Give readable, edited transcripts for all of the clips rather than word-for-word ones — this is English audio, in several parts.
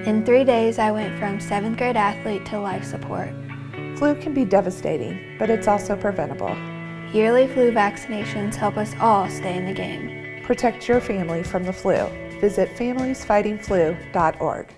In 3 days, I went from 7th grade athlete to life support. Flu can be devastating, but it's also preventable. Yearly flu vaccinations help us all stay in the game. Protect your family from the flu. Visit familiesfightingflu.org.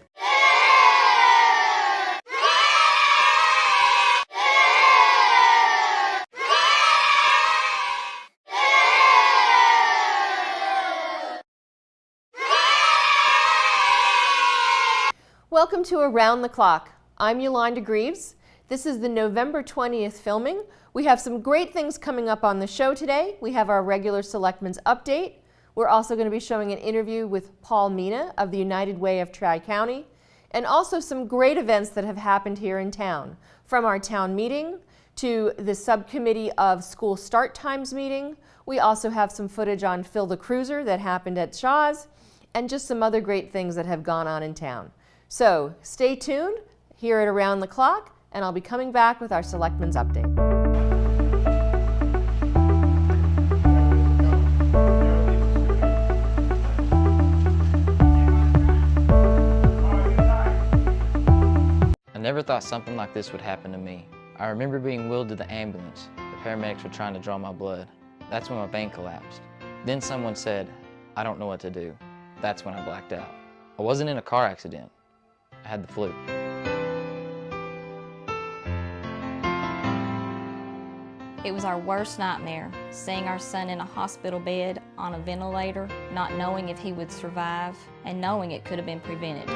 Welcome to Around the Clock. I'm Yolanda Greaves. This is the November 20th filming. We have some great things coming up on the show today. We have our regular Selectmen's Update. We're also going to be showing an interview with Paul Mina of the United Way of Tri-County, and also some great events that have happened here in town, from our town meeting to the subcommittee of school start times meeting. We also have some footage on Phil the Cruiser that happened at Shaw's, and just some other great things that have gone on in town. So stay tuned here at Around the Clock, and I'll be coming back with our Selectmen's Update. I never thought something like this would happen to me. I remember being wheeled to the ambulance. The paramedics were trying to draw my blood. That's when my vein collapsed. Then someone said, "I don't know what to do." That's when I blacked out. I wasn't in a car accident. I had the flu. It was our worst nightmare, seeing our son in a hospital bed on a ventilator, not knowing if he would survive, and knowing it could have been prevented.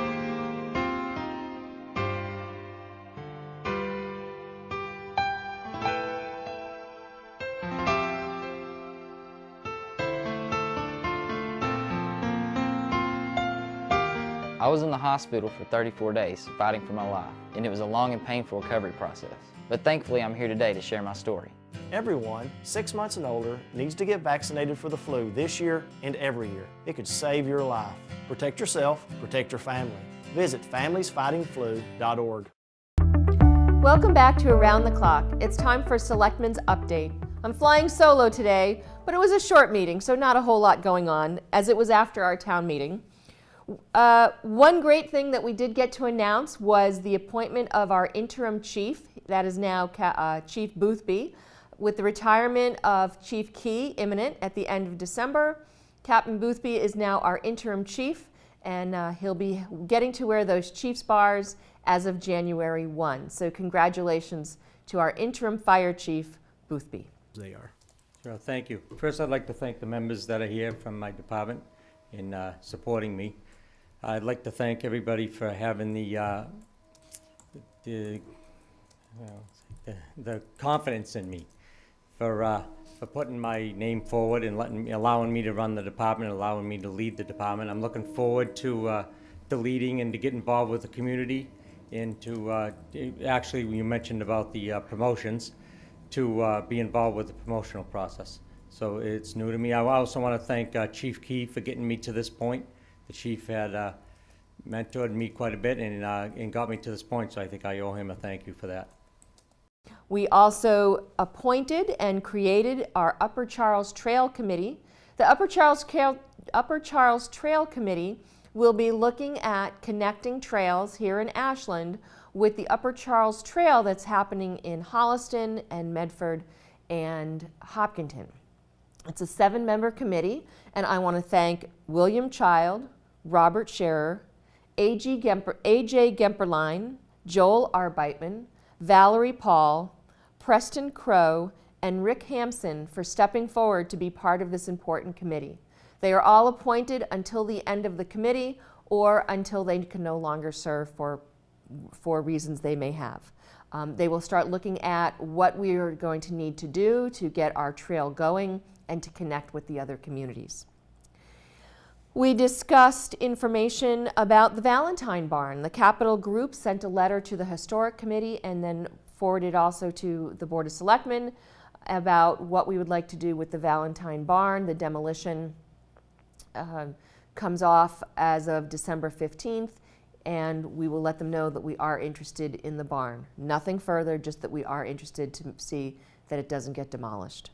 I was in the hospital for 34 days fighting for my life, and it was a long and painful recovery process. But thankfully, I'm here today to share my story. Everyone 6 months and older needs to get vaccinated for the flu this year and every year. It could save your life. Protect yourself, protect your family. Visit familiesfightingflu.org. Welcome back to Around the Clock. It's time for Selectmen's Update. I'm flying solo today, but it was a short meeting, so not a whole lot going on, as it was after our town meeting. One great thing that we did get to announce was the appointment of our interim chief, that is now Chief Boothby, with the retirement of Chief Key imminent at the end of December. Captain Boothby is now our interim chief, and he'll be getting to wear those chief's bars as of January 1. So congratulations to our interim fire chief, Boothby. They are. Sure, thank you. First, I'd like to thank the members that are here from my department in supporting me. I'd like to thank everybody for having the confidence in me, for putting my name forward and allowing me to run the department, allowing me to lead the department. I'm looking forward to leading and to get involved with the community, and to actually, you mentioned about the promotions, to be involved with the promotional process. So it's new to me. I also want to thank Chief Key for getting me to this point. The chief had mentored me quite a bit and got me to this point, so I think I owe him a thank you for that. We also appointed and created our Upper Charles Trail Committee. The Upper Charles Trail Committee will be looking at connecting trails here in Ashland with the Upper Charles Trail that's happening in Holliston and Medford and Hopkinton. It's a 7-member committee, and I want to thank William Child, Robert Scherer, A.J. Gemperline, Joel Arbeitman, Valerie Paul, Preston Crow, and Rick Hampson for stepping forward to be part of this important committee. They are all appointed until the end of the committee or until they can no longer serve for reasons they may have. They will start looking at what we are going to need to do to get our trail going and to connect with the other communities. We discussed information about the Valentine Barn. The Capitol Group sent a letter to the Historic Committee and then forwarded also to the Board of Selectmen about what we would like to do with the Valentine Barn. The demolition comes off as of December 15th, and we will let them know that we are interested in the barn. Nothing further, just that we are interested to see that it doesn't get demolished.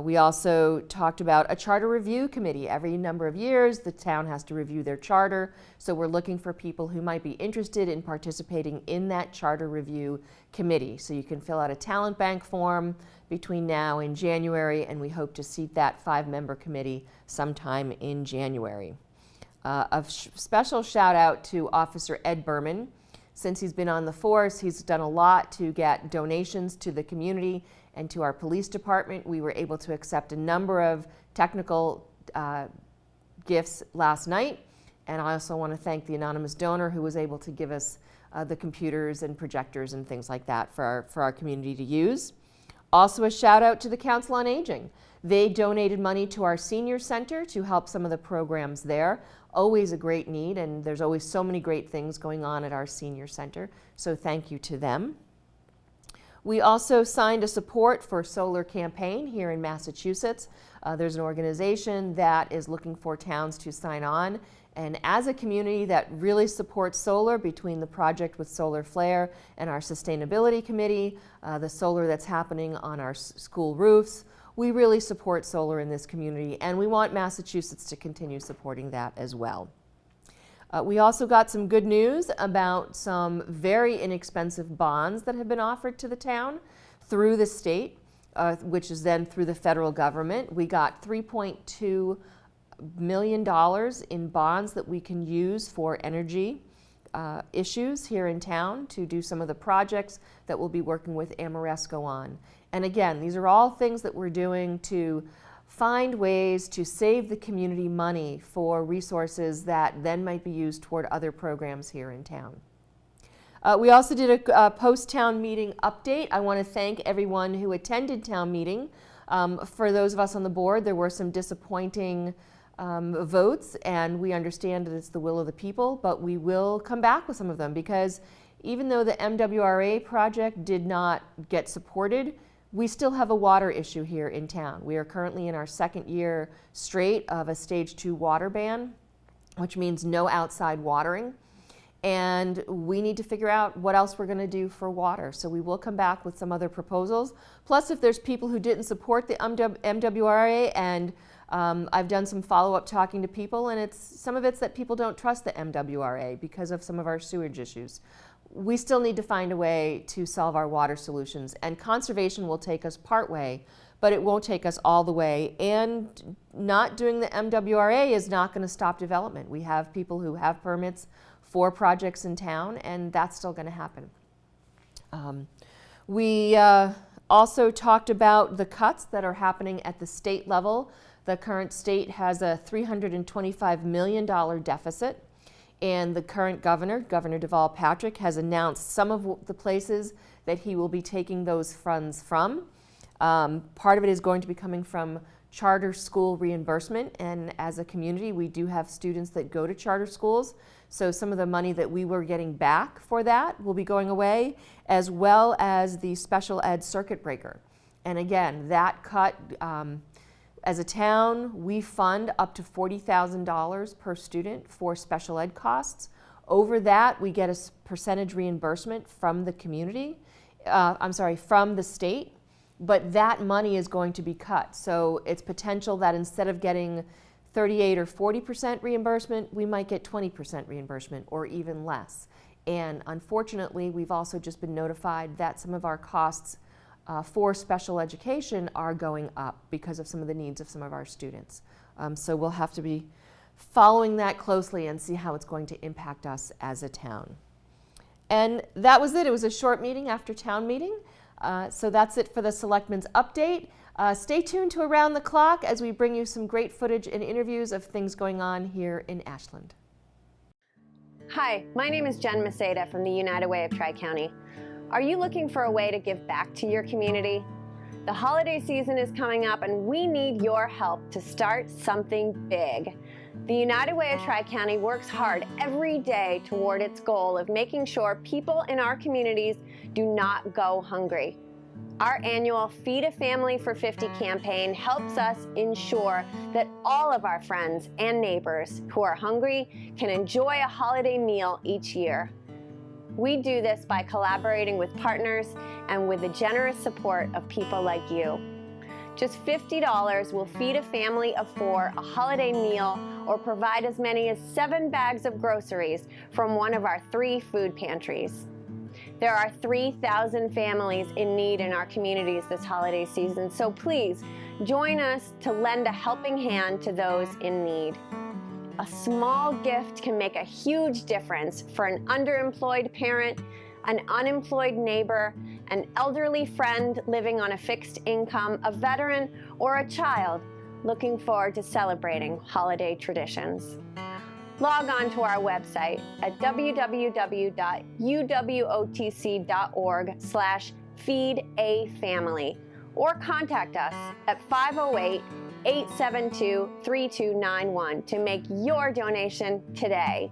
We also talked about a charter review committee. Every number of years, the town has to review their charter, so we're looking for people who might be interested in participating in that charter review committee. So you can fill out a talent bank form between now and January, and we hope to seat that 5-member committee sometime in January. Special shout out to Officer Ed Berman. Since he's been on the force, he's done a lot to get donations to the community and to our police department. We were able to accept a number of technical gifts last night. And I also want to thank the anonymous donor who was able to give us the computers and projectors and things like that for our community to use. Also a shout out to the Council on Aging. They donated money to our senior center to help some of the programs there. Always a great need, and there's always so many great things going on at our senior center, so thank you to them. We also signed a support for solar campaign here in Massachusetts. There's an organization that is looking for towns to sign on, and as a community that really supports solar, between the project with Solar Flare and our sustainability committee, the solar that's happening on our school roofs, we really support solar in this community, and we want Massachusetts to continue supporting that as well. We also got some good news about some very inexpensive bonds that have been offered to the town through the state, which is then through the federal government. We got $3.2 million in bonds that we can use for energy issues here in town to do some of the projects that we'll be working with Amoresco on. And again, these are all things that we're doing to find ways to save the community money for resources that then might be used toward other programs here in town. We also did a post-town meeting update. I want to thank everyone who attended town meeting. For those of us on the board, there were some disappointing votes, and we understand that it's the will of the people, but we will come back with some of them, because even though the MWRA project did not get supported, we still have a water issue here in town. We are currently in our 2nd year straight of a stage 2 water ban, which means no outside watering. And we need to figure out what else we're going to do for water. So we will come back with some other proposals. Plus, if there's people who didn't support the MWRA, and I've done some follow-up talking to people, and some of it's that people don't trust the MWRA because of some of our sewage issues. We still need to find a way to solve our water solutions, and conservation will take us part way, but it won't take us all the way. And not doing the MWRA is not going to stop development. We have people who have permits for projects in town, and that's still going to happen. We also talked about the cuts that are happening at the state level. The current state has a $325 million deficit. And the current governor, Governor Deval Patrick, has announced some of the places that he will be taking those funds from. Part of it is going to be coming from charter school reimbursement, and as a community, we do have students that go to charter schools. So some of the money that we were getting back for that will be going away, as well as the special ed circuit breaker. And again, that cut, as a town, we fund up to $40,000 per student for special ed costs. Over that, we get a percentage reimbursement from the community, from the state, but that money is going to be cut. So it's potential that instead of getting 38 or 40% reimbursement, we might get 20% reimbursement or even less. And unfortunately, we've also just been notified that some of our costs for special education are going up because of some of the needs of some of our students. So we'll have to be following that closely and see how it's going to impact us as a town. And that was it. It was a short meeting after town meeting. So that's it for the Selectmen's update. Stay tuned to Around the Clock as we bring you some great footage and interviews of things going on here in Ashland. Hi, my name is Jen Maceda from the United Way of Tri-County. Are you looking for a way to give back to your community? The holiday season is coming up, and we need your help to start something big. The United Way of Tri-County works hard every day toward its goal of making sure people in our communities do not go hungry. Our annual Feed a Family for 50 campaign helps us ensure that all of our friends and neighbors who are hungry can enjoy a holiday meal each year. We do this by collaborating with partners and with the generous support of people like you. Just $50 will feed a family of 4 a holiday meal or provide as many as 7 bags of groceries from one of our 3 food pantries. There are 3,000 families in need in our communities this holiday season, so please join us to lend a helping hand to those in need. A small gift can make a huge difference for an underemployed parent, an unemployed neighbor, an elderly friend living on a fixed income, a veteran, or a child looking forward to celebrating holiday traditions. Log on to our website at www.uwotc.org/feedafamily or contact us at 508-872-3291 to make your donation today.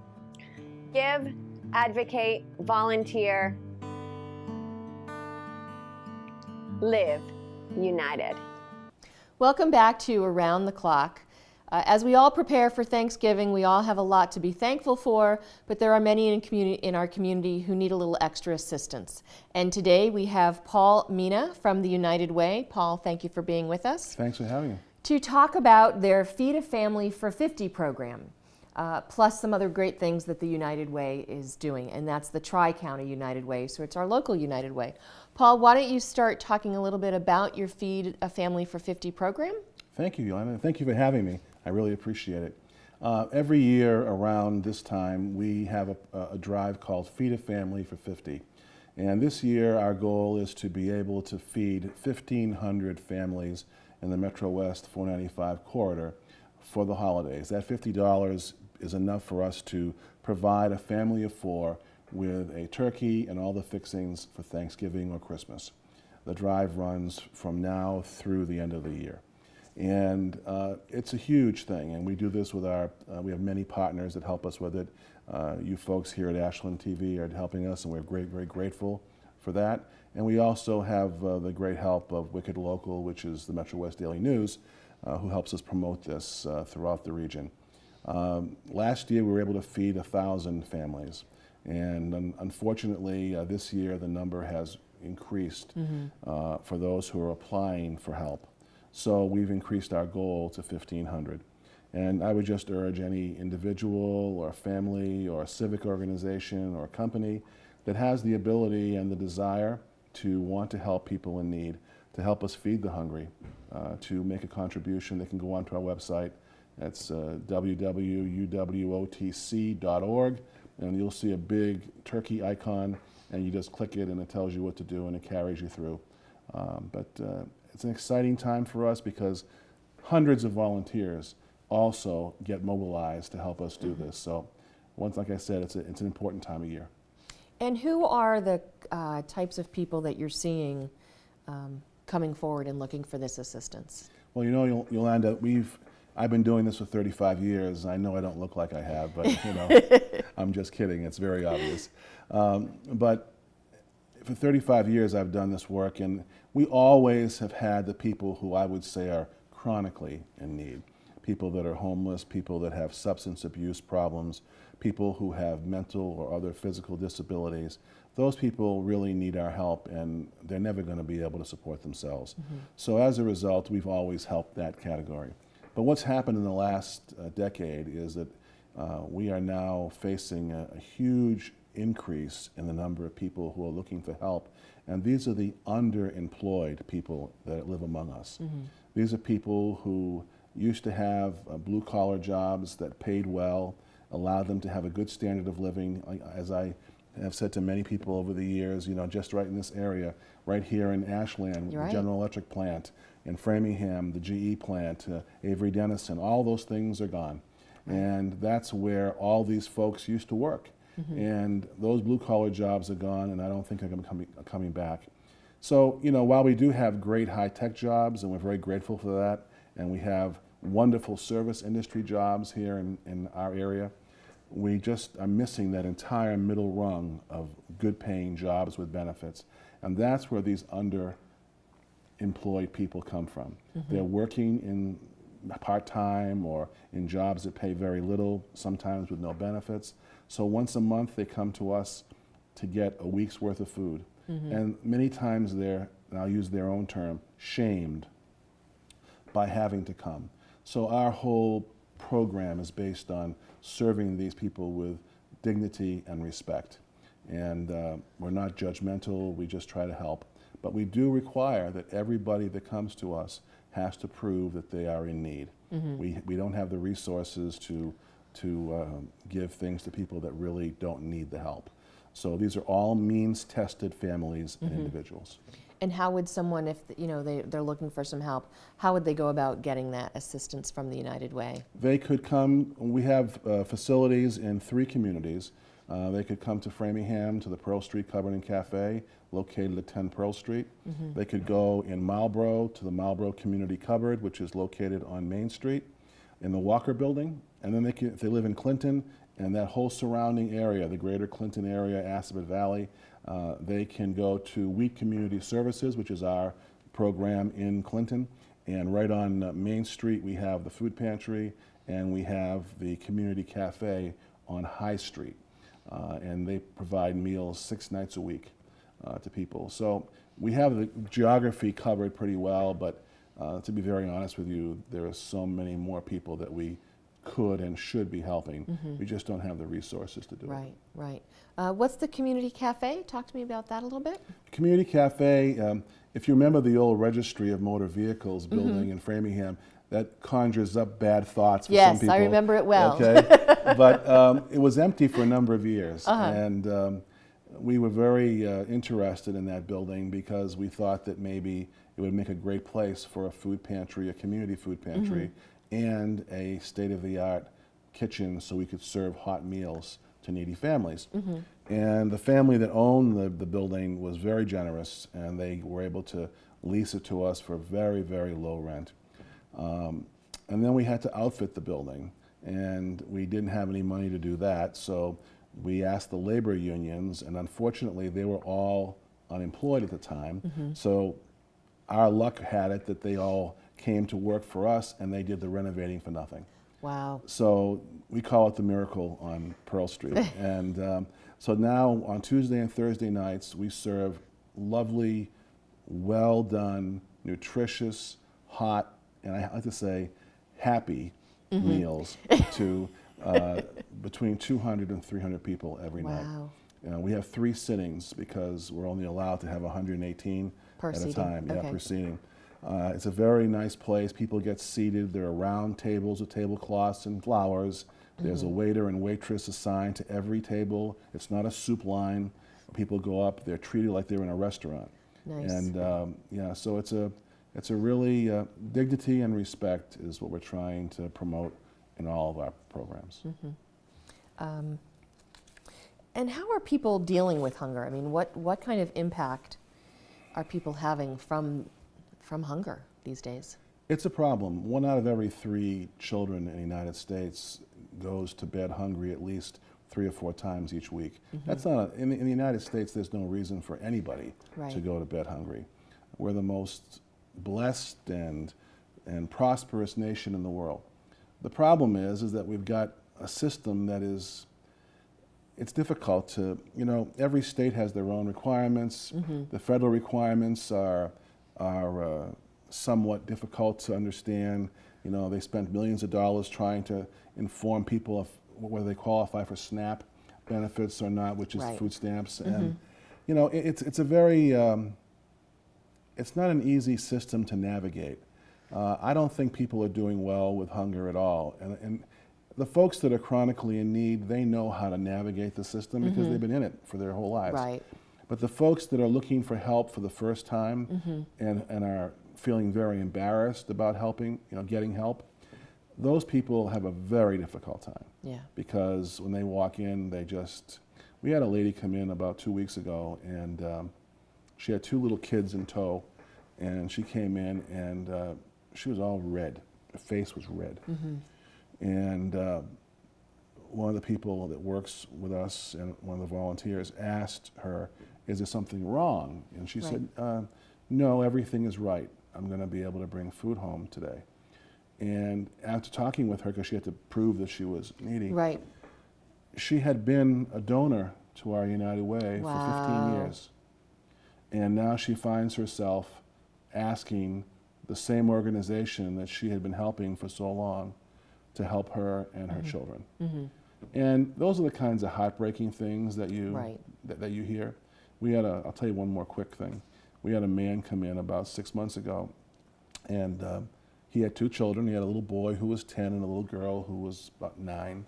Give, advocate, volunteer, live united. Welcome back to Around the Clock. As we all prepare for Thanksgiving, we all have a lot to be thankful for, but there are many in our community who need a little extra assistance. And today we have Paul Mina from the United Way. Paul, thank you for being with us. Thanks for having me. To talk about their Feed a Family for 50 program, plus some other great things that the United Way is doing, and that's the Tri-County United Way, so it's our local United Way. Paul, why don't you start talking a little bit about your Feed a Family for 50 program? Thank you, Yolanda. Thank you for having me. I really appreciate it. Every year around this time, we have a drive called Feed a Family for 50. And this year, our goal is to be able to feed 1,500 families in the Metro West 495 corridor for the holidays. That $50 is enough for us to provide a family of 4 with a turkey and all the fixings for Thanksgiving or Christmas. The drive runs from now through the end of the year. And it's a huge thing, and we do this with we have many partners that help us with it. You folks here at Ashland TV are helping us, and we're very grateful for that. And we also have the great help of Wicked Local, which is the Metro West Daily News, who helps us promote this throughout the region. Last year we were able to feed 1,000 families, and unfortunately this year the number has increased for those who are applying for help. So we've increased our goal to 1,500. And I would just urge any individual or family or civic organization or company that has the ability and the desire to want to help people in need, to help us feed the hungry, to make a contribution. They can go onto our website. That's www.uwotc.org, and you'll see a big turkey icon, and you just click it and it tells you what to do and it carries you through. It's an exciting time for us because hundreds of volunteers also get mobilized to help us do this. So, like I said, it's an important time of year. And who are the types of people that you're seeing coming forward and looking for this assistance? Well, you know, Yolanda, I've been doing this for 35 years. I know I don't look like I have, but you know, I'm just kidding. It's very obvious. But for 35 years, I've done this work, and we always have had the people who I would say are chronically in need. People that are homeless, people that have substance abuse problems, people who have mental or other physical disabilities. Those people really need our help, and they're never going to be able to support themselves. So as a result, we've always helped that category. But what's happened in the last decade is that we are now facing a huge increase in the number of people who are looking for help, and these are the underemployed people that live among us. These are people who used to have blue-collar jobs that paid well, allowed them to have a good standard of living. As I have said to many people over the years, you know, just right in this area, right here in Ashland, the General Electric plant, in Framingham, the GE plant, Avery Dennison, all those things are gone. And that's where all these folks used to work. And those blue-collar jobs are gone, and I don't think they're going to be coming back. So, you know, while we do have great high-tech jobs, and we're very grateful for that, and we have wonderful service industry jobs here in our area, we just are missing that entire middle rung of good-paying jobs with benefits. And that's where these underemployed people come from. They're working in part-time or in jobs that pay very little, sometimes with no benefits. So once a month they come to us to get a week's worth of food. And many times they're, and I'll use their own term, shamed by having to come. So our whole program is based on serving these people with dignity and respect. And we're not judgmental, we just try to help. But we do require that everybody that comes to us has to prove that they are in need. We don't have the resources to give things to people that really don't need the help. So these are all means-tested families and individuals. And how would someone, if they're looking for some help, how would they go about getting that assistance from the United Way? They could come, we have facilities in 3 communities. They could come to Framingham to the Pearl Street Cupboard and Cafe, located at 10 Pearl Street. They could go in Marlboro to the Marlboro Community Cupboard, which is located on Main Street in the Walker Building. And then if they live in Clinton and that whole surrounding area, the greater Clinton area, Assabet Valley, they can go to Wheat Community Services, which is our program in Clinton. And right on Main Street, we have the food pantry and we have the community cafe on High Street. And they provide meals 6 nights a week to people. So we have the geography covered pretty well, but to be very honest with you, there are so many more people that we could and should be helping. We just don't have the resources to do it. Right, right. What's the community cafe? Talk to me about that a little bit. Community cafe, if you remember the old Registry of Motor Vehicles building in Framingham, that conjures up bad thoughts for some people. Yes, I remember it well. Okay, but it was empty for a number of years, and we were very interested in that building because we thought that maybe it would make a great place for a food pantry, a community food pantry, and a state-of-the-art kitchen so we could serve hot meals to needy families. And the family that owned the building was very generous, and they were able to lease it to us for very, very low rent. And then we had to outfit the building, and we didn't have any money to do that, so we asked the labor unions, and unfortunately they were all unemployed at the time. So our luck had it that they all came to work for us and they did the renovating for nothing. Wow. So we call it the miracle on Pearl Street. And so now on Tuesday and Thursday nights we serve lovely, well done, nutritious, hot, and I like to say happy meals to between 200 and 300 people every night. We have 3 sittings because we're only allowed to have 118 at a time per seating. It's a very nice place. People get seated. There are round tables with tablecloths and flowers. There's a waiter and waitress assigned to every table. It's not a soup line. People go up. They're treated like they're in a restaurant. Nice. And yeah, so it's a really dignity and respect is what we're trying to promote in all of our programs. And how are people dealing with hunger? I mean, what kind of impact are people having from hunger these days? It's a problem. 1 out of every 3 children in the United States goes to bed hungry at least 3 or 4 times each week. That's not in the United States. There's no reason for anybody to go to bed hungry. We're the most blessed and prosperous nation in the world. The problem is that we've got a system that is. It's difficult to, every state has their own requirements. The federal requirements are somewhat difficult to understand. They spent millions of dollars trying to inform people of whether they qualify for SNAP benefits or not, which is food stamps. And, it's a very, it's not an easy system to navigate. I don't think people are doing well with hunger at all. And the folks that are chronically in need, they know how to navigate the system because they've been in it for their whole lives. Right. But the folks that are looking for help for the first time and are feeling very embarrassed about getting help, those people have a very difficult time. Yeah. Because when they walk in, we had a lady come in about 2 weeks ago, and she had 2 little kids in tow, and she came in and she was all red. Her face was red. And one of the people that works with us and one of the volunteers asked her, is there something wrong? And she said, no, everything is right. I'm going to be able to bring food home today. And after talking with her, because she had to prove that she was needy, she had been a donor to our United Way for 15 years. And now she finds herself asking the same organization that she had been helping for so long to help her and her children. And those are the kinds of heartbreaking things that you that you hear. We had I'll tell you one more quick thing. We had a man come in about 6 months ago, and he had 2 children. He had a little boy who was 10 and a little girl who was about 9.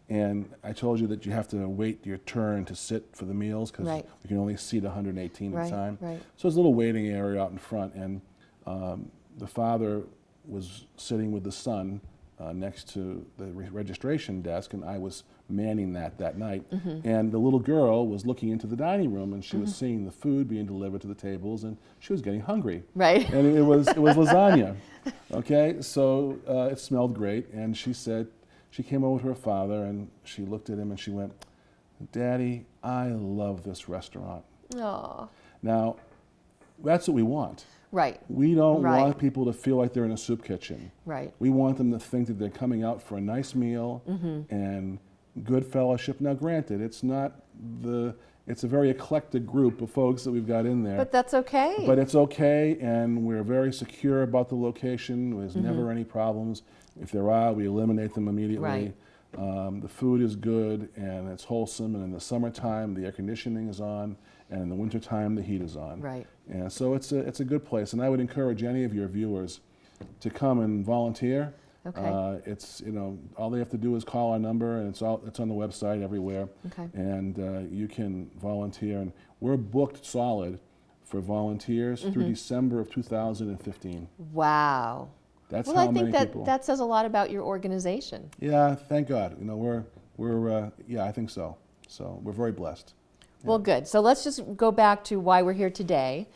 And I told you that you have to wait your turn to sit for the meals because we can only seat 118 at a time. So there's a little waiting area out in front, and the father was sitting with the son next to the registration desk, and I was manning that night. And the little girl was looking into the dining room, and she was seeing the food being delivered to the tables, and she was getting hungry. And it was lasagna. Okay, so it smelled great, and she said, she came over to her father, and she looked at him, and she went, "Daddy, I love this restaurant." Aww. Now, that's what we want. We don't want people to feel like they're in a soup kitchen. We want them to think that they're coming out for a nice meal and good fellowship. Now, granted, it's a very eclectic group of folks that we've got in there. But that's okay. But it's okay, and we're very secure about the location. There's never any problems. If there are, we eliminate them immediately. The food is good, and it's wholesome, and in the summertime, the air conditioning is on, and in the wintertime, the heat is on. And so it's a good place, and I would encourage any of your viewers to come and volunteer. It's, you know, all they have to do is call our number, and it's on the website everywhere. And you can volunteer, and we're booked solid for volunteers through December of 2015. Wow. That's well, how I think many people. that says a lot about your organization. Yeah, thank God. You know, we're yeah, I think so. So we're very blessed. Well, good. So let's just go back to why we're here today.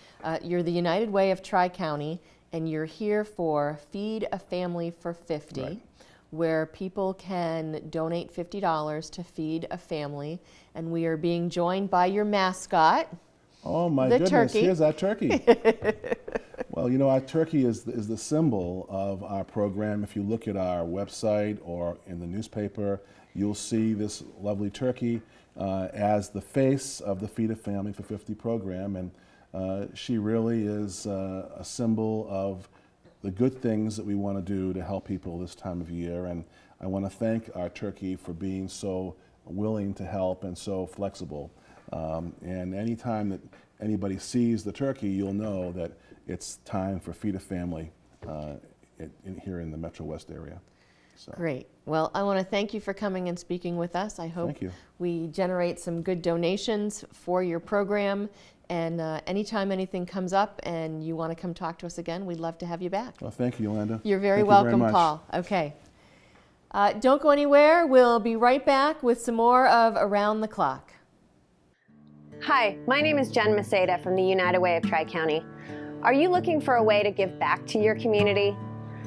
You're the United Way of Tri-County, and you're here for Feed a Family for 50, where people can donate $50 to feed a family. And we are being joined by your mascot. Oh my goodness, turkey. Here's our turkey. Well, you know, our turkey is the symbol of our program. If you look at our website or in the newspaper, you'll see this lovely turkey as the face of the Feed a Family for 50 program. And she really is a symbol of the good things that we want to do to help people this time of year. And I want to thank our turkey for being so willing to help and so flexible. And anytime that anybody sees the turkey, you'll know that it's time for Feed a Family here in the Metro West area. So. Great. Well, I want to thank you for coming and speaking with us. I hope we generate some good donations for your program. And anytime anything comes up and you want to come talk to us again, we'd love to have you back. Well, thank you, Yolanda. You're very welcome, Paul. Okay. Don't go anywhere. We'll be right back with some more of Around the Clock. Hi, my name is Jen Maceda from the United Way of Tri-County. Are you looking for a way to give back to your community?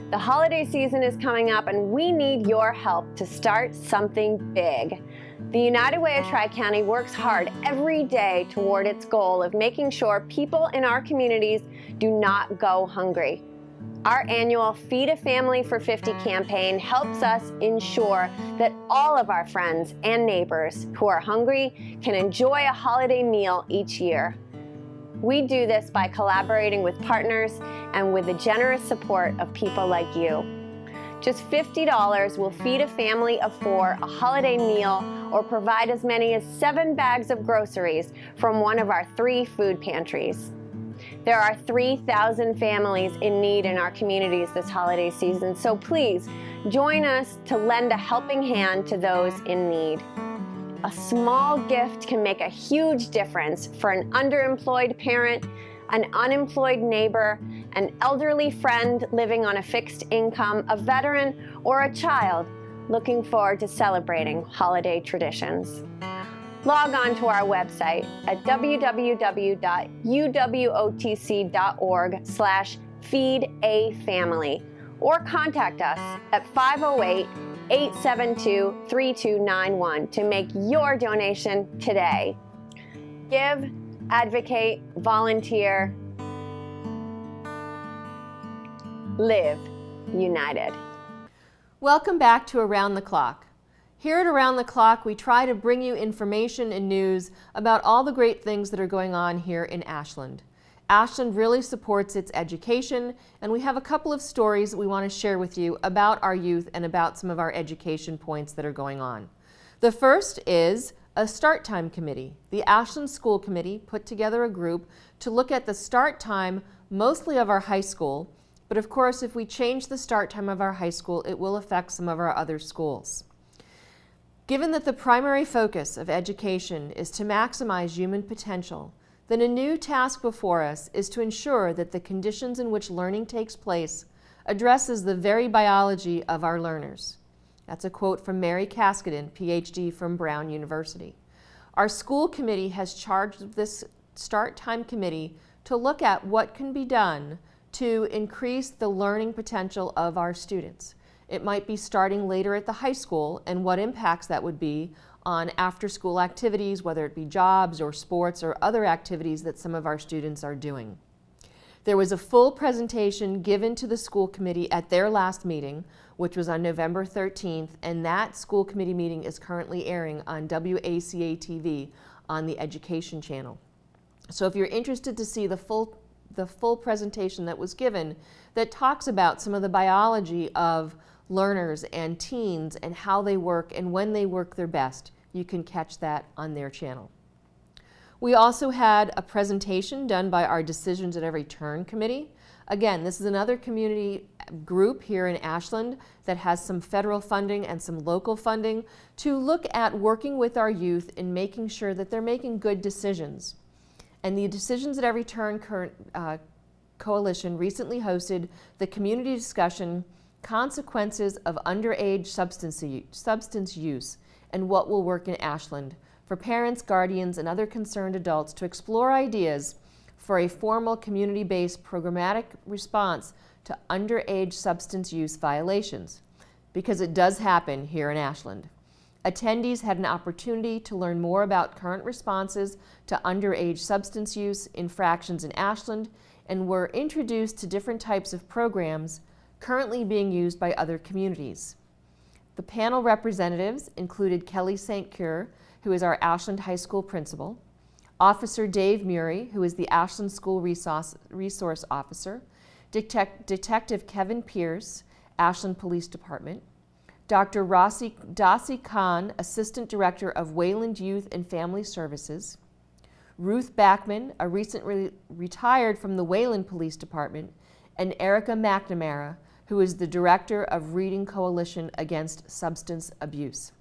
The holiday season is coming up, and we need your help to start something big. The United Way of Tri-County works hard every day toward its goal of making sure people in our communities do not go hungry. Our annual Feed a Family for 50 campaign helps us ensure that all of our friends and neighbors who are hungry can enjoy a holiday meal each year. We do this by collaborating with partners and with the generous support of people like you. Just $50 will feed a family of 4 a holiday meal or provide as many as 7 bags of groceries from one of our 3 food pantries. There are 3,000 families in need in our communities this holiday season, so please join us to lend a helping hand to those in need. A small gift can make a huge difference for an underemployed parent, an unemployed neighbor, an elderly friend living on a fixed income, a veteran, or a child looking forward to celebrating holiday traditions. Log on to our website at www.uwotc.org/feedafamily or contact us at 508-872-3291 to make your donation today. Give, advocate, volunteer, live united. Welcome back to Around the Clock. Here at Around the Clock, we try to bring you information and news about all the great things that are going on here in Ashland. Ashland really supports its education, and we have a couple of stories that we want to share with you about our youth and about some of our education points that are going on. The first is a start time committee. The Ashland School Committee put together a group to look at the start time mostly of our high school, but of course if we change the start time of our high school, it will affect some of our other schools. Given that the primary focus of education is to maximize human potential, then a new task before us is to ensure that the conditions in which learning takes place addresses the very biology of our learners. That's a quote from Mary Caskadon, PhD from Brown University. Our school committee has charged this start time committee to look at what can be done to increase the learning potential of our students. It might be starting later at the high school and what impacts that would be on after-school activities, whether it be jobs or sports or other activities that some of our students are doing. There was a full presentation given to the school committee at their last meeting, which was on November 13th, and that school committee meeting is currently airing on WACA-TV on the Education Channel. So if you're interested to see the full presentation that was given that talks about some of the biology of learners and teens and how they work and when they work their best, you can catch that on their channel. We also had a presentation done by our Decisions at Every Turn committee. Again, this is another community group here in Ashland that has some federal funding and some local funding to look at working with our youth in making sure that they're making good decisions. And the Decisions at Every Turn Coalition recently hosted the community discussion Consequences of Underage Substance Use and What Will Work in Ashland for parents, guardians, and other concerned adults to explore ideas for a formal community-based programmatic response to underage substance use violations, because it does happen here in Ashland. Attendees had an opportunity to learn more about current responses to underage substance use infractions in Ashland and were introduced to different types of programs currently being used by other communities. The panel representatives included Kelly St. Cyr, who is our Ashland High School principal, Officer Dave Murray, who is the Ashland School Resource Officer, Detective Kevin Pierce, Ashland Police Department, Dr. Dasi Khan, Assistant Director of Wayland Youth and Family Services, Ruth Backman, a recently retired from the Wayland Police Department, and Erica McNamara, who is the Director of Reading Coalition Against Substance Abuse.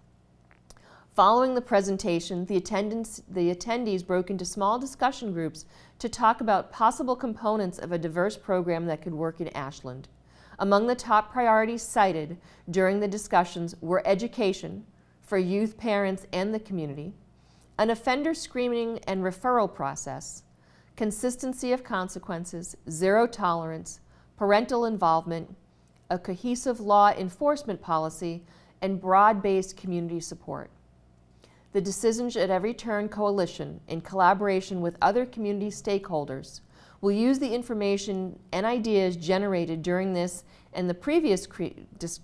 Following the presentation, the attendees broke into small discussion groups to talk about possible components of a diverse program that could work in Ashland. Among the top priorities cited during the discussions were education for youth, parents, and the community, an offender screening and referral process, consistency of consequences, zero tolerance, parental involvement, a cohesive law enforcement policy, and broad-based community support. The Decisions at Every Turn Coalition, in collaboration with other community stakeholders, will use the information and ideas generated during this and the previous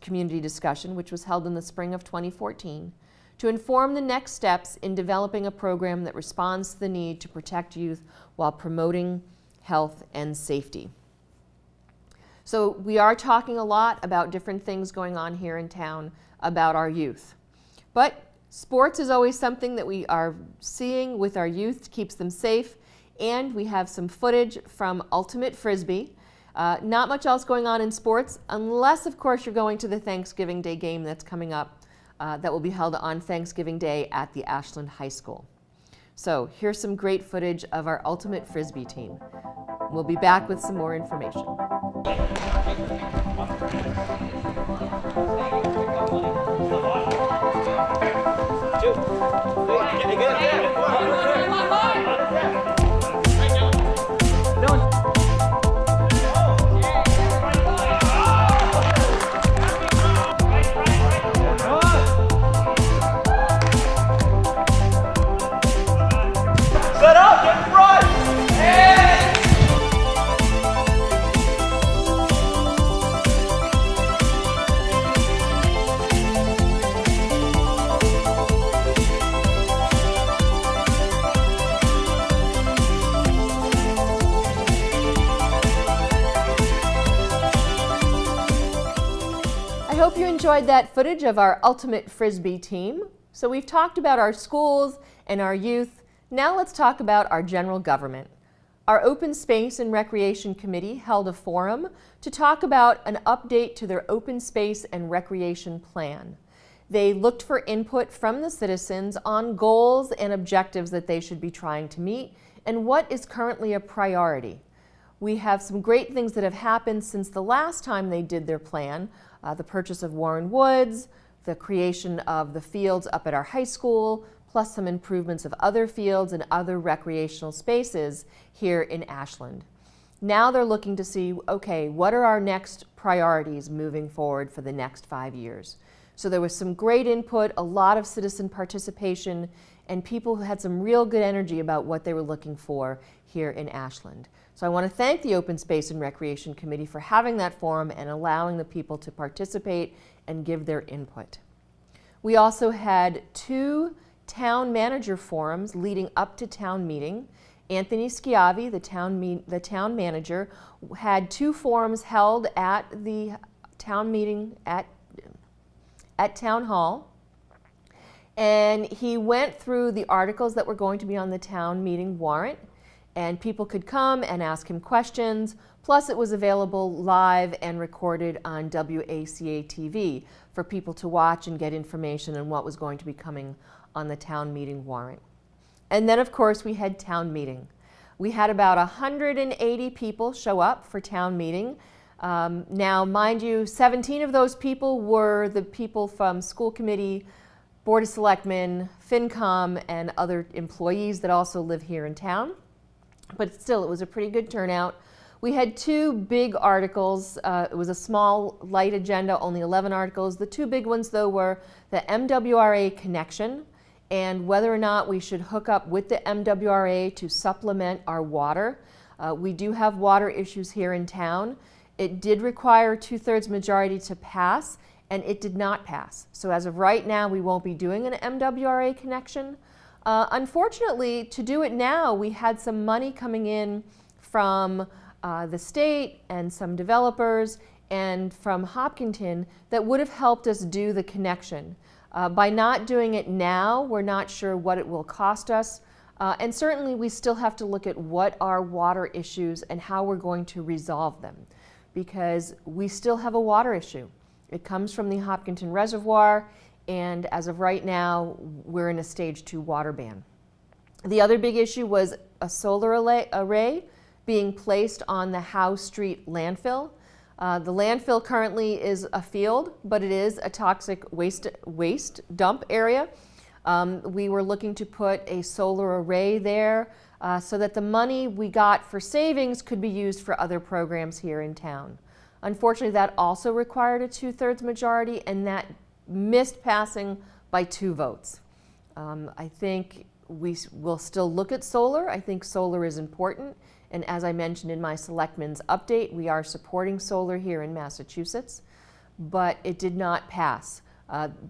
community discussion, which was held in the spring of 2014, to inform the next steps in developing a program that responds to the need to protect youth while promoting health and safety. So we are talking a lot about different things going on here in town about our youth. But sports is always something that we are seeing with our youth, keeps them safe, and we have some footage from Ultimate Frisbee. Not much else going on in sports, unless of course you're going to the Thanksgiving Day game that's coming up that will be held on Thanksgiving Day at the Ashland High School. So here's some great footage of our Ultimate Frisbee team. We'll be back with some more information. Set up, get in front! enjoyed that footage of our Ultimate Frisbee team. So we've talked about our schools and our youth. Now let's talk about our general government. Our Open Space and Recreation Committee held a forum to talk about an update to their open space and recreation plan. They looked for input from the citizens on goals and objectives that they should be trying to meet and what is currently a priority. We have some great things that have happened since the last time they did their plan. The purchase of Warren Woods, the creation of the fields up at our high school, plus some improvements of other fields and other recreational spaces here in Ashland. Now they're looking to see, okay, what are our next priorities moving forward for the next 5 years? So there was some great input, a lot of citizen participation, and people who had some real good energy about what they were looking for here in Ashland. So I want to thank the Open Space and Recreation Committee for having that forum and allowing the people to participate and give their input. We also had 2 town manager forums leading up to town meeting. Anthony Schiavi, the town manager, had 2 forums held at the town meeting at Town Hall. And he went through the articles that were going to be on the town meeting warrant, and people could come and ask him questions. Plus it was available live and recorded on WACA-TV for people to watch and get information on what was going to be coming on the town meeting warrant. And then of course we had town meeting. We had about 180 people show up for town meeting. Now mind you, 17 of those people were the people from school committee, Board of Selectmen, FinCom, and other employees that also live here in town. But still, it was a pretty good turnout. We had 2 big articles. It was a small, light agenda, only 11 articles. The 2 big ones, though, were the MWRA connection and whether or not we should hook up with the MWRA to supplement our water. We do have water issues here in town. It did require a 2/3 majority to pass, and it did not pass. So as of right now, we won't be doing an MWRA connection. Unfortunately, to do it now, we had some money coming in from the state and some developers and from Hopkinton that would have helped us do the connection. By not doing it now, we're not sure what it will cost us. And certainly we still have to look at what are water issues and how we're going to resolve them, because we still have a water issue. It comes from the Hopkinton Reservoir, and as of right now, we're in a stage 2 water ban. The other big issue was a solar array being placed on the Howe Street landfill. The landfill currently is a field, but it is a toxic waste dump area. We were looking to put a solar array there so that the money we got for savings could be used for other programs here in town. Unfortunately, that also required a 2/3 majority, and that missed passing by 2 votes. I think we will still look at solar. I think solar is important, and as I mentioned in my Selectmen's update, we are supporting solar here in Massachusetts, but it did not pass.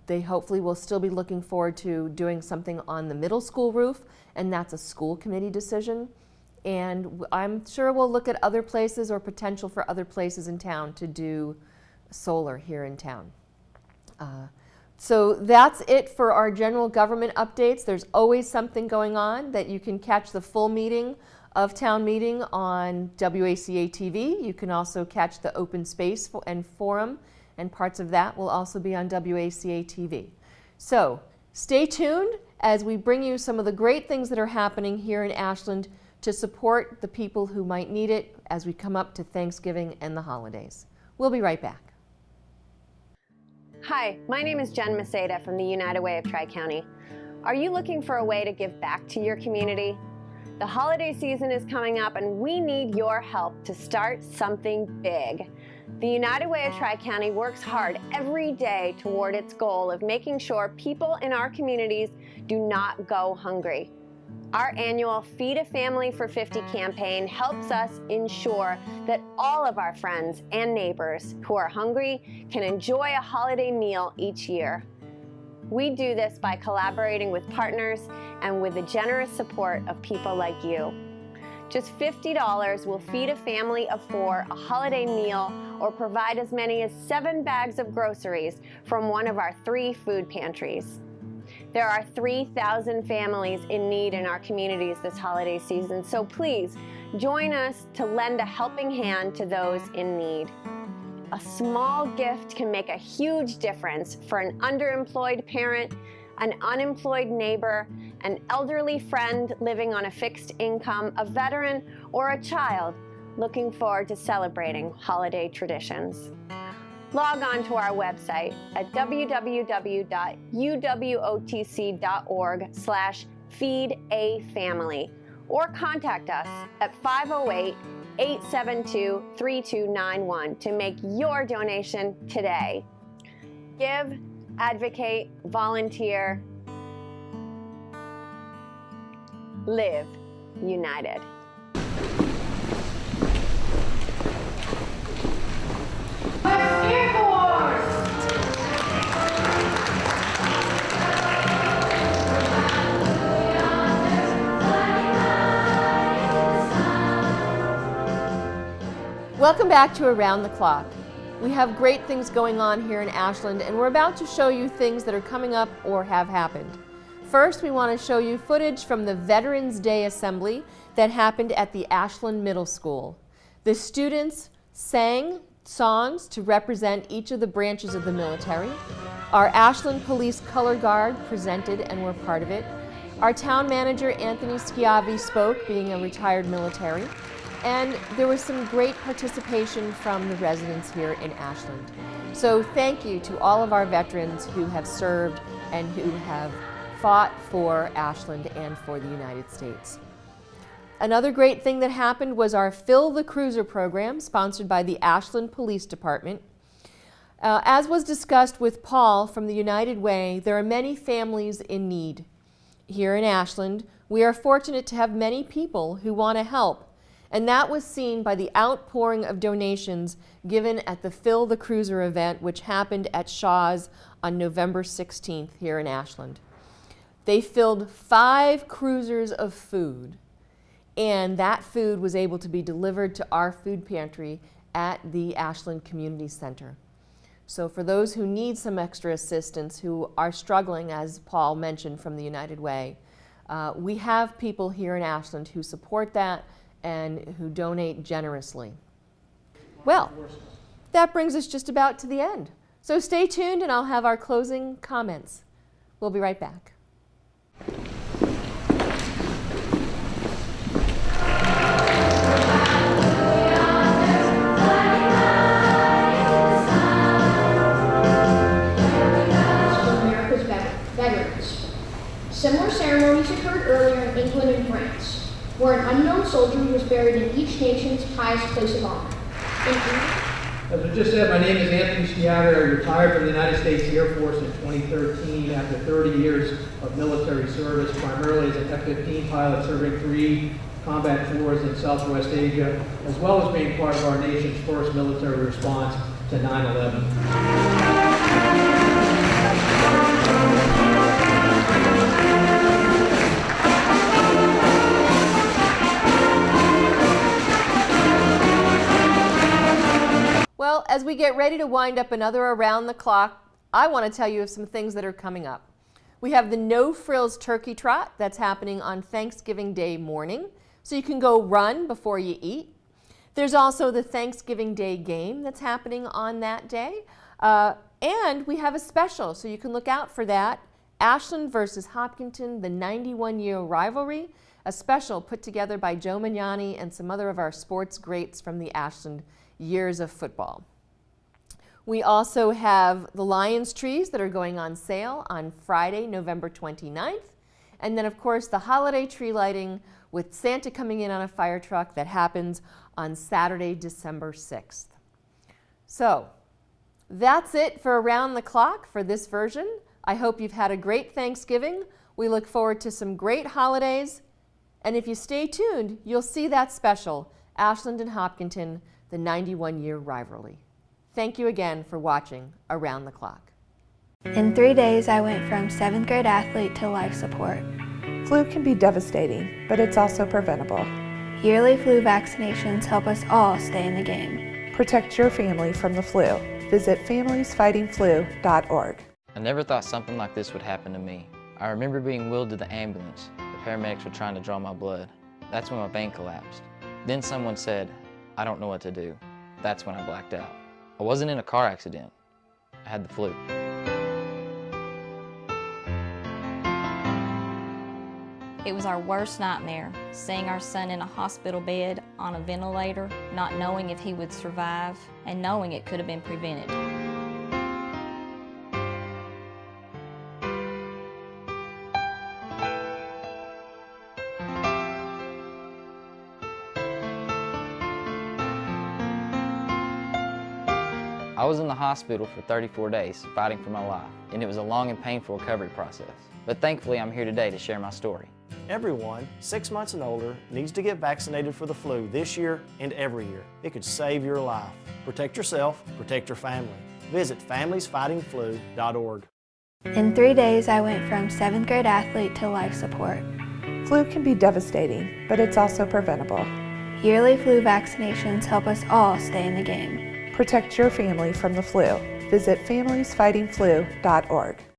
They hopefully will still be looking forward to doing something on the middle school roof, and that's a school committee decision. And I'm sure we'll look at other places or potential for other places in town to do solar here in town. So that's it for our general government updates. There's always something going on that you can catch the full meeting of town meeting on WACA-TV. You can also catch the open space and forum, and parts of that will also be on WACA-TV. So stay tuned as we bring you some of the great things that are happening here in Ashland to support the people who might need it as we come up to Thanksgiving and the holidays. We'll be right back. Hi, my name is Jen Maceda from the United Way of Tri-County. Are you looking for a way to give back to your community? The holiday season is coming up and we need your help to start something big. The United Way of Tri-County works hard every day toward its goal of making sure people in our communities do not go hungry. Our annual Feed a Family for 50 campaign helps us ensure that all of our friends and neighbors who are hungry can enjoy a holiday meal each year. We do this by collaborating with partners and with the generous support of people like you. Just $50 will feed a family of 4 a holiday meal or provide as many as 7 bags of groceries from one of our 3 food pantries. There are 3,000 families in need in our communities this holiday season, so please join us to lend a helping hand to those in need. A small gift can make a huge difference for an underemployed parent, an unemployed neighbor, an elderly friend living on a fixed income, a veteran, or a child looking forward to celebrating holiday traditions. Log on to our website at www.uwotc.org/feedafamily or contact us at 508-872-3291 to make your donation today. Give, advocate, volunteer, live united. Welcome back to Around the Clock. We have great things going on here in Ashland, and we're about to show you things that are coming up or have happened. First, we want to show you footage from the Veterans Day Assembly that happened at the Ashland Middle School. The students sang songs to represent each of the branches of the military. Our Ashland Police Color Guard presented and were part of it. Our town manager, Anthony Schiavi, spoke, being a retired military. And there was some great participation from the residents here in Ashland. So thank you to all of our veterans who have served and who have fought for Ashland and for the United States. Another great thing that happened was our Fill the Cruiser program, sponsored by the Ashland Police Department. As was discussed with Paul from the United Way, there are many families in need. Here in Ashland, we are fortunate to have many people who want to help. And that was seen by the outpouring of donations given at the Fill the Cruiser event, which happened at Shaw's on November 16th here in Ashland. They filled 5 cruisers of food, and that food was able to be delivered to our food pantry at the Ashland Community Center. So for those who need some extra assistance, who are struggling, as Paul mentioned from the United Way, we have people here in Ashland who support that and who donate generously. Well, that brings us just about to the end. So stay tuned and I'll have our closing comments. We'll be right back. America's veterans. Similar ceremonies occurred earlier in England and France, where an unknown soldier was buried in each nation's highest place of honor. As I just said, my name is Anthony Schiavi. I retired from the United States Air Force in 2013 after 30 years of military service, primarily as an F-15 pilot serving 3 combat tours in Southwest Asia, as well as being part of our nation's first military response to 9/11. Well, as we get ready to wind up another Around the Clock, I want to tell you of some things that are coming up. We have the No Frills Turkey Trot that's happening on Thanksgiving Day morning, so you can go run before you eat. There's also the Thanksgiving Day game that's happening on that day. And we have a special, so you can look out for that. Ashland versus Hopkinton, the 91-year rivalry, a special put together by Joe Magnani and some other of our sports greats from the Ashland years of football. We also have the Lions trees that are going on sale on Friday, November 29th. And then, of course, the holiday tree lighting with Santa coming in on a fire truck that happens on Saturday, December 6th. So that's it for Around the Clock for this version. I hope you've had a great Thanksgiving. We look forward to some great holidays. And if you stay tuned, you'll see that special, Ashland and Hopkinton, the 91-year rivalry. Thank you again for watching Around the Clock. In 3 days, I went from 7th grade athlete to life support. Flu can be devastating, but it's also preventable. Yearly flu vaccinations help us all stay in the game. Protect your family from the flu. Visit familiesfightingflu.org. I never thought something like this would happen to me. I remember being wheeled to the ambulance. The paramedics were trying to draw my blood. That's when my vein collapsed. Then someone said, "I don't know what to do." That's when I blacked out. I wasn't in a car accident. I had the flu. It was our worst nightmare, seeing our son in a hospital bed on a ventilator, not knowing if he would survive, and knowing it could have been prevented. I was in the hospital for 34 days fighting for my life, and it was a long and painful recovery process. But thankfully, I'm here today to share my story. Everyone 6 months and older needs to get vaccinated for the flu this year and every year. It could save your life. Protect yourself, protect your family. Visit familiesfightingflu.org. In 3 days, I went from 7th grade athlete to life support. Flu can be devastating, but it's also preventable. Yearly flu vaccinations help us all stay in the game. Protect your family from the flu. Visit familiesfightingflu.org.